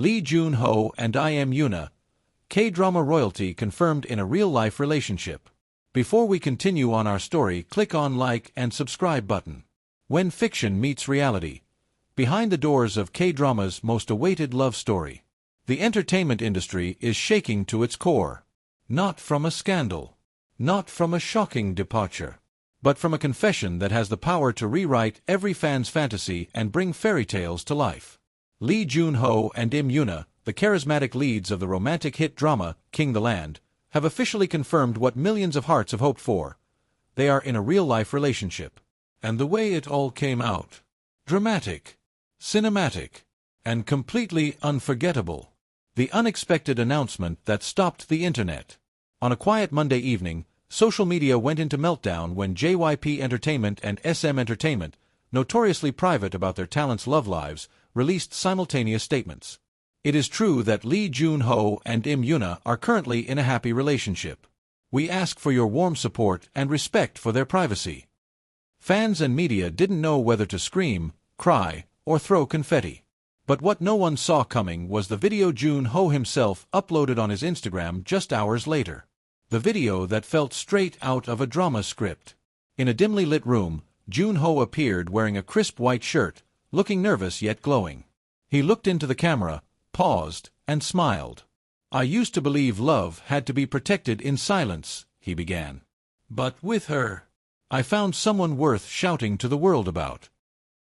Lee Jun-ho and I Am Yoona, K-drama royalty confirmed in a real-life relationship. Before we continue on our story, click on like and subscribe button. When fiction meets reality. Behind the doors of K-drama's most awaited love story. The entertainment industry is shaking to its core. Not from a scandal. Not from a shocking departure. But from a confession that has the power to rewrite every fan's fantasy and bring fairy tales to life. Lee Jun-ho and Im Yoona, the charismatic leads of the romantic hit drama King the Land, have officially confirmed what millions of hearts have hoped for. They are in a real-life relationship. And the way it all came out. Dramatic, cinematic, and completely unforgettable. The unexpected announcement that stopped the internet. On a quiet Monday evening, social media went into meltdown when JYP Entertainment and SM Entertainment, notoriously private about their talents' love lives, released simultaneous statements. It is true that Lee Jun-ho and Im Yoona are currently in a happy relationship. We ask for your warm support and respect for their privacy. Fans and media didn't know whether to scream, cry, or throw confetti. But what no one saw coming was the video Jun-ho himself uploaded on his Instagram just hours later. The video that felt straight out of a drama script. In a dimly lit room, Jun-ho appeared wearing a crisp white shirt, looking nervous yet glowing. He looked into the camera, paused, and smiled. "I used to believe love had to be protected in silence," he began. "But with her, I found someone worth shouting to the world about."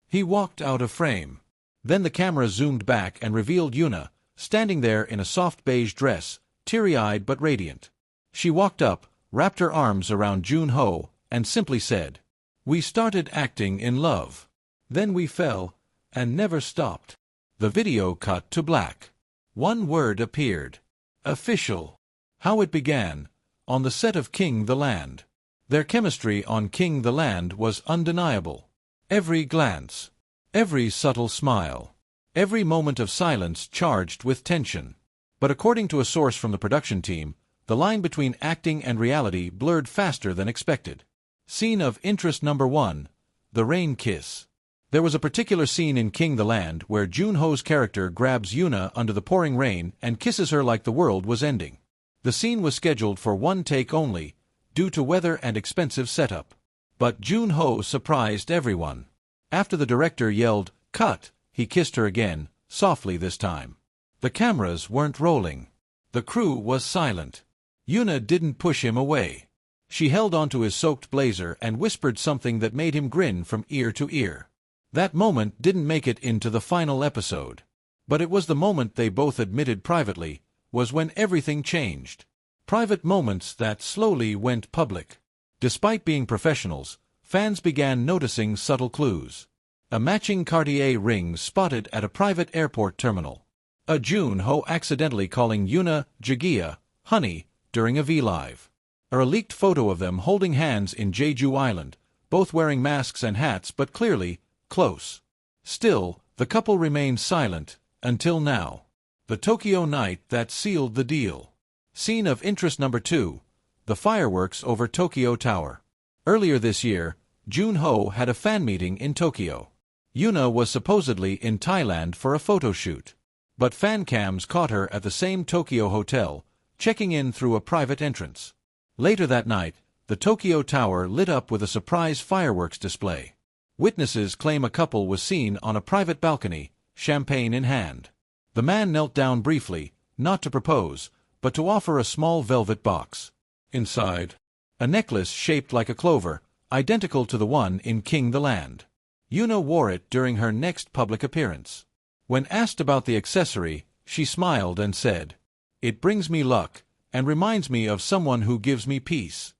He walked out of frame. Then the camera zoomed back and revealed Yoona, standing there in a soft beige dress, teary-eyed but radiant. She walked up, wrapped her arms around Jun-ho, and simply said, "We started acting in love. Then we fell, and never stopped." The video cut to black. One word appeared. Official. How it began. On the set of King the Land. Their chemistry on King the Land was undeniable. Every glance. Every subtle smile. Every moment of silence charged with tension. But according to a source from the production team, the line between acting and reality blurred faster than expected. Scene of interest number 1. The rain kiss. There was a particular scene in King the Land where Jun-ho's character grabs Yoona under the pouring rain and kisses her like the world was ending. The scene was scheduled for one take only, due to weather and expensive setup. But Jun-ho surprised everyone. After the director yelled, "Cut," he kissed her again, softly this time. The cameras weren't rolling. The crew was silent. Yoona didn't push him away. She held onto his soaked blazer and whispered something that made him grin from ear to ear. That moment didn't make it into the final episode. But it was the moment they both admitted privately, was when everything changed. Private moments that slowly went public. Despite being professionals, fans began noticing subtle clues. A matching Cartier ring spotted at a private airport terminal. A Jun-ho accidentally calling Yoona Jagia, honey, during a V-Live. Or a leaked photo of them holding hands in Jeju Island, both wearing masks and hats but clearly close. Still, the couple remained silent, until now. The Tokyo night that sealed the deal. Scene of interest number 2. The fireworks over Tokyo Tower. Earlier this year, Jun-ho had a fan meeting in Tokyo. Yoona was supposedly in Thailand for a photo shoot. But fan cams caught her at the same Tokyo hotel, checking in through a private entrance. Later that night, the Tokyo Tower lit up with a surprise fireworks display. Witnesses claim a couple was seen on a private balcony, champagne in hand. The man knelt down briefly, not to propose, but to offer a small velvet box. Inside, a necklace shaped like a clover, identical to the one in King the Land. Yoona wore it during her next public appearance. When asked about the accessory, she smiled and said, "It brings me luck, and reminds me of someone who gives me peace."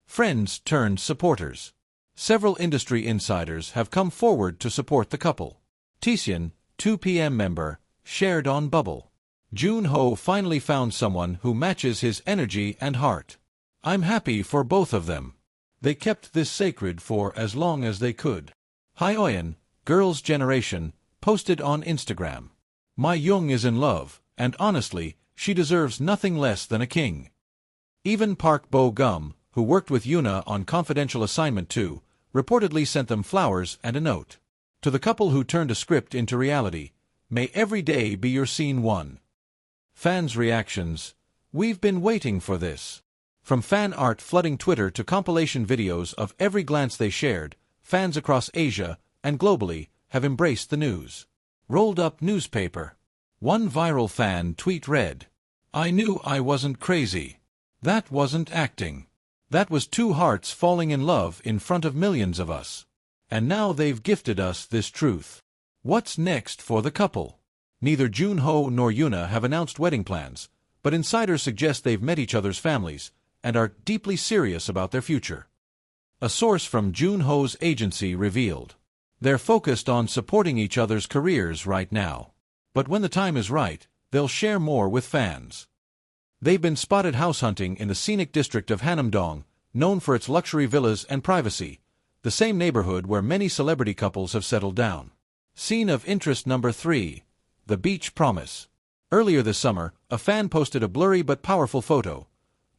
Friends turned supporters. Several industry insiders have come forward to support the couple. Taeseon, 2PM member, shared on Bubble. Jun-ho finally found someone who matches his energy and heart. "I'm happy for both of them. They kept this sacred for as long as they could." Hyeon, Girls' Generation, posted on Instagram. "My Young is in love, and honestly, she deserves nothing less than a king." Even Park Bo-gum, who worked with Yoona on Confidential Assignment 2, reportedly sent them flowers and a note. To the couple who turned a script into reality, May every day be your scene one. Fans' reactions. We've been waiting for this. From fan art flooding Twitter to compilation videos of every glance they shared, fans across Asia and globally have embraced the news. Rolled up newspaper. One viral fan tweet read, "I knew I wasn't crazy. That wasn't acting. That was two hearts falling in love in front of millions of us. And now they've gifted us this truth." What's next for the couple? Neither Junho nor Yoona have announced wedding plans, but insiders suggest they've met each other's families and are deeply serious about their future. A source from Junho's agency revealed, "They're focused on supporting each other's careers right now. But when the time is right, they'll share more with fans." They've been spotted house hunting in the scenic district of Hanamdong, known for its luxury villas and privacy, the same neighborhood where many celebrity couples have settled down. Scene of interest number 3. The Beach Promise. Earlier this summer, a fan posted a blurry but powerful photo.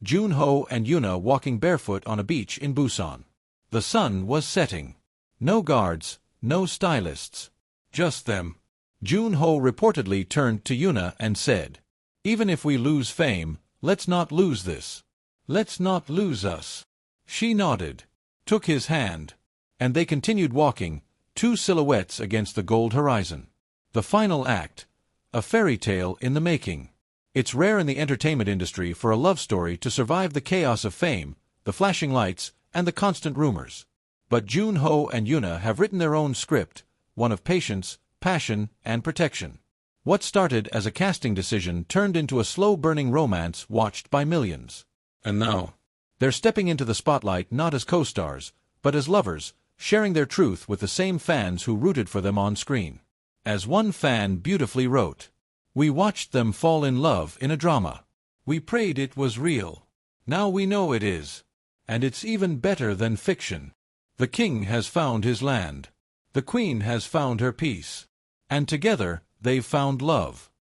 Junho and Yoona walking barefoot on a beach in Busan. The sun was setting. No guards, no stylists. Just them. Junho reportedly turned to Yoona and said, "Even if we lose fame, let's not lose this. Let's not lose us." She nodded, took his hand, and they continued walking, two silhouettes against the gold horizon. The final act, a fairy tale in the making. It's rare in the entertainment industry for a love story to survive the chaos of fame, the flashing lights, and the constant rumors. But Junho and Yoona have written their own script, one of patience, passion, and protection. What started as a casting decision turned into a slow-burning romance watched by millions. And now, they're stepping into the spotlight not as co-stars, but as lovers, sharing their truth with the same fans who rooted for them on screen. As one fan beautifully wrote, "We watched them fall in love in a drama. We prayed it was real. Now we know it is. And it's even better than fiction. The king has found his land. The queen has found her peace. And together, they've found love."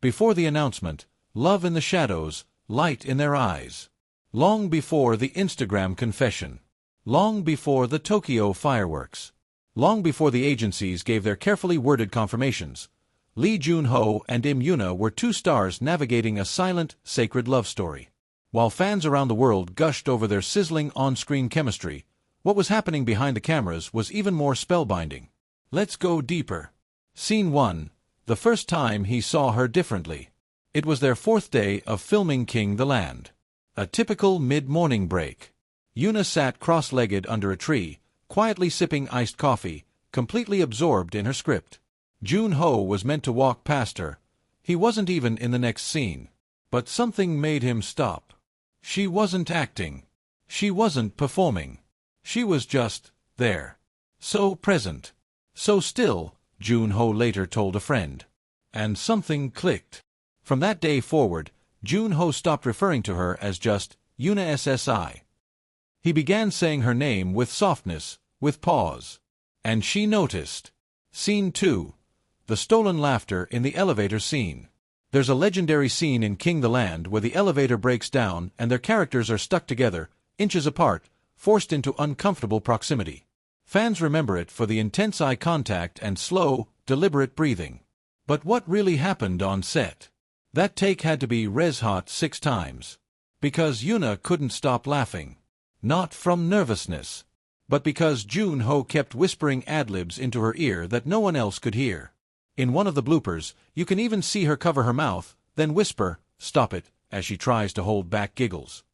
Before the announcement, love in the shadows, light in their eyes. Long before the Instagram confession. Long before the Tokyo fireworks. Long before the agencies gave their carefully worded confirmations, Lee Junho and Yoona were two stars navigating a silent, sacred love story. While fans around the world gushed over their sizzling on-screen chemistry, what was happening behind the cameras was even more spellbinding. Let's go deeper. Scene 1. The first time he saw her differently. It was their 4th day of filming King the Land. A typical mid-morning break. Yoona sat cross-legged under a tree, quietly sipping iced coffee, completely absorbed in her script. Junho was meant to walk past her. He wasn't even in the next scene. But something made him stop. She wasn't acting. She wasn't performing. She was just there. So present. So still, Junho later told a friend. And something clicked. From that day forward, Junho stopped referring to her as just Yoona SSI. He began saying her name with softness, with pause. And she noticed. Scene 2. The stolen laughter in the elevator scene. There's a legendary scene in King the Land where the elevator breaks down and their characters are stuck together, inches apart, forced into uncomfortable proximity. Fans remember it for the intense eye contact and slow, deliberate breathing. But what really happened on set? That take had to be res-hot 6 times. Because Yoona couldn't stop laughing. Not from nervousness, but because Junho kept whispering ad-libs into her ear that no one else could hear. In one of the bloopers, you can even see her cover her mouth, then whisper, "Stop it," as she tries to hold back giggles.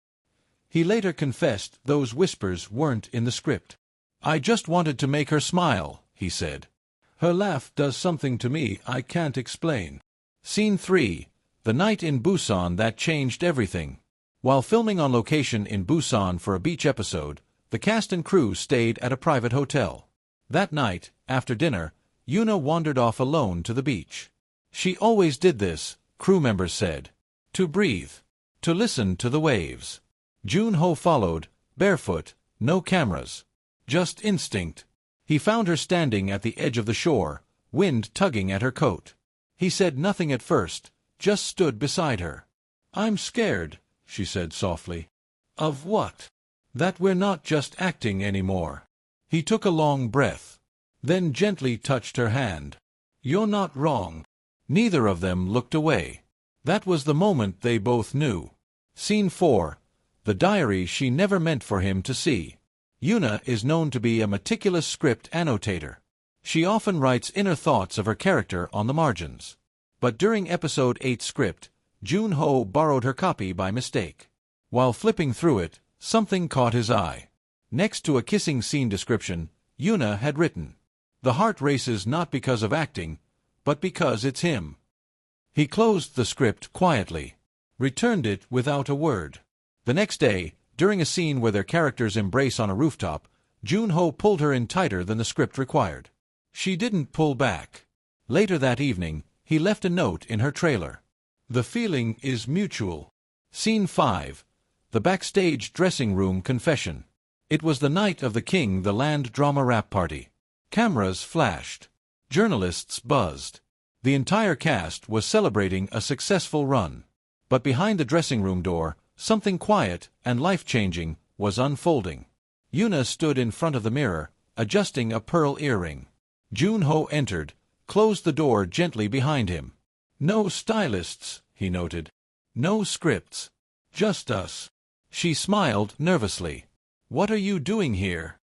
He later confessed those whispers weren't in the script. "I just wanted to make her smile," he said. "Her laugh does something to me I can't explain." Scene 3. The night in Busan that changed everything. While filming on location in Busan for a beach episode, the cast and crew stayed at a private hotel. That night, after dinner, Yoona wandered off alone to the beach. She always did this, crew members said. To breathe. To listen to the waves. Junho followed, barefoot, no cameras. Just instinct. He found her standing at the edge of the shore, wind tugging at her coat. He said nothing at first, just stood beside her. "I'm scared," she said softly. "Of what?" "That we're not just acting anymore." He took a long breath, then gently touched her hand. You're not wrong. Neither of them looked away. That was the moment they both knew. Scene 4. The diary she never meant for him to see. Yoona is known to be a meticulous script annotator. She often writes inner thoughts of her character on the margins. But during episode 8's script, Jun-ho borrowed her copy by mistake. While flipping through it, something caught his eye. Next to a kissing scene description, Yoona had written, "The heart races not because of acting, but because it's him." He closed the script quietly, returned it without a word. The next day, during a scene where their characters embrace on a rooftop, Jun-ho pulled her in tighter than the script required. She didn't pull back. Later that evening, he left a note in her trailer. The feeling is mutual. Scene 5. The backstage dressing room confession. It was the night of the King the Land drama wrap party. Cameras flashed. Journalists buzzed. The entire cast was celebrating a successful run. But behind the dressing room door, something quiet and life-changing was unfolding. Yoona stood in front of the mirror, adjusting a pearl earring. Jun-ho entered, closed the door gently behind him. "No stylists," he noted. "No scripts. Just us." She smiled nervously. "What are you doing here?"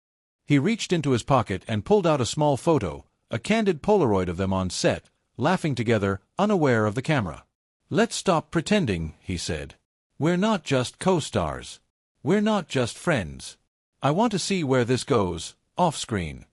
He reached into his pocket and pulled out a small photo, a candid Polaroid of them on set, laughing together, unaware of the camera. "Let's stop pretending," he said. "We're not just co-stars. We're not just friends. I want to see where this goes, off-screen."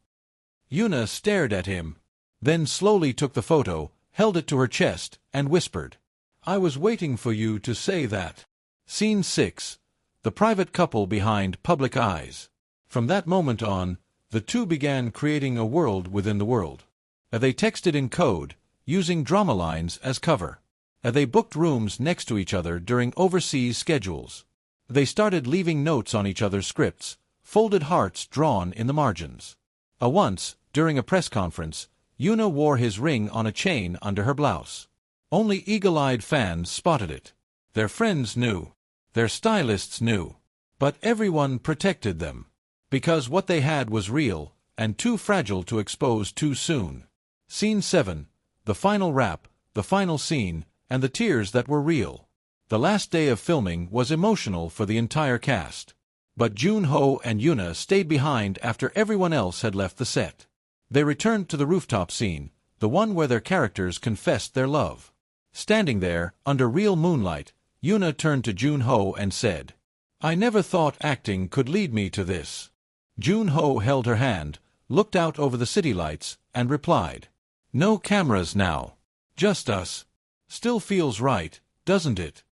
Yoona stared at him, then slowly took the photo, held it to her chest, and whispered, "I was waiting for you to say that." Scene 6. The private couple behind public eyes. From that moment on, the two began creating a world within the world. They texted in code, using drama lines as cover. They booked rooms next to each other during overseas schedules. They started leaving notes on each other's scripts, folded hearts drawn in the margins. Once, during a press conference, Yoona wore his ring on a chain under her blouse. Only eagle-eyed fans spotted it. Their friends knew. Their stylists knew. But everyone protected them. Because what they had was real, and too fragile to expose too soon. Scene 7. The final wrap, the final scene, and the tears that were real. The last day of filming was emotional for the entire cast. But Jun-ho and Yoona stayed behind after everyone else had left the set. They returned to the rooftop scene, the one where their characters confessed their love. Standing there, under real moonlight, Yoona turned to Jun-ho and said, "I never thought acting could lead me to this." Jun-ho held her hand, looked out over the city lights, and replied, "No cameras now. Just us. Still feels right, doesn't it?"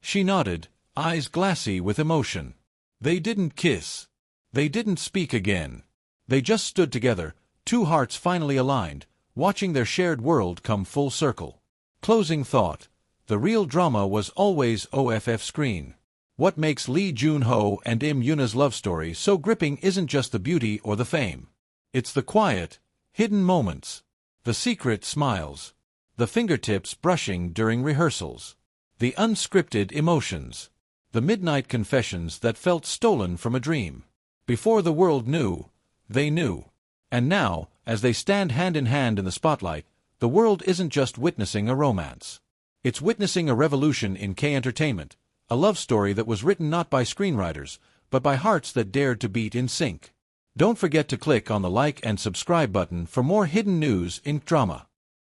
She nodded, eyes glassy with emotion. They didn't kiss. They didn't speak again. They just stood together, two hearts finally aligned, watching their shared world come full circle. Closing thought. The real drama was always off screen. What makes Lee Jun-ho and Yoona's love story so gripping isn't just the beauty or the fame. It's the quiet, hidden moments. The secret smiles. The fingertips brushing during rehearsals. The unscripted emotions. The midnight confessions that felt stolen from a dream. Before the world knew, they knew. And now, as they stand hand in hand in the spotlight, the world isn't just witnessing a romance. It's witnessing a revolution in K-entertainment, a love story that was written not by screenwriters, but by hearts that dared to beat in sync. Don't forget to click on the like and subscribe button for more hidden news in drama.